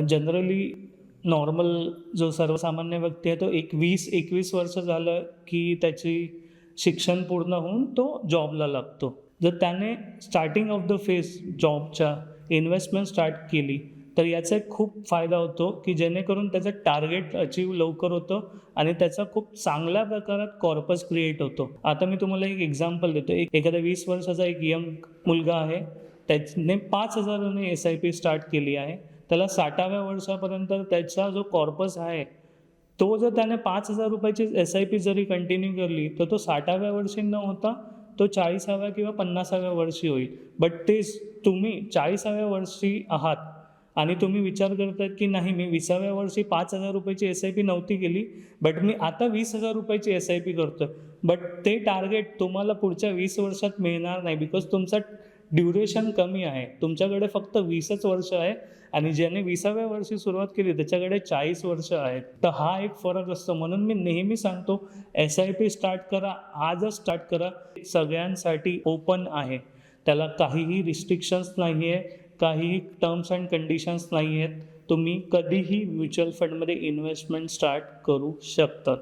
Generally normal जो सर्वसामान्य व्यक्ती आहे तो 21 वर्ष झालं की त्याची शिक्षण पूर्ण होऊन तो जॉबला लागतो. जर त्याने स्टार्टिंग ऑफ द फेज जॉबच्या इन्व्हेस्टमेंट स्टार्ट केली तर याचा एक खूप फायदा होतो की जेणेकरून त्याचं टार्गेट अचीव लवकर होतं आणि त्याचा खूप चांगल्या प्रकारात कॉर्पस क्रिएट होतो. आता मी तुम्हाला एक एक्झाम्पल देतो. एखादा 20 वर्षाचा एक यंग मुलगा आहे, त्याने 5,000ने SIP स्टार्ट केली आहे. त्याला 60व्या वर्षापर्यंत त्याचा जो कॉर्पस आहे तो जर त्याने ₹5,000ची SIP जरी कंटिन्यू केली तर तो 60व्या वर्षी न होता तो 40व्या किंवा 50व्या वर्षी होईल. बट तेच तुम्ही 40व्या वर्षी आहात आणि तुम्ही विचार करतायत की नाही, मी 20व्या वर्षी ₹5,000ची SIP नव्हती केली, बट मी आता ₹20,000ची SIP करतोय. बट ते टार्गेट तुम्हाला पुढच्या 20 वर्षात मिळणार नाही, बिकॉज तुमचा ड्युरेशन कमी आहे. तुमच्याकडे फक्त 20च वर्ष आहे आणि ज्याने 20व्या वर्षी सुरुवात केली त्याच्याकडे 40 वर्ष आहेत. तर हा एक फरक असतो. म्हणून मी नेहमी सांगतो SIP स्टार्ट करा, आजच स्टार्ट करा. सगळ्यांसाठी ओपन आहे. त्याला काहीही रिस्ट्रिक्शन्स नाही आहे, काहीही टर्म्स अँड कंडिशन्स नाही आहेत. तुम्ही कधीही म्युच्युअल फंडमध्ये इन्व्हेस्टमेंट स्टार्ट करू शकतात.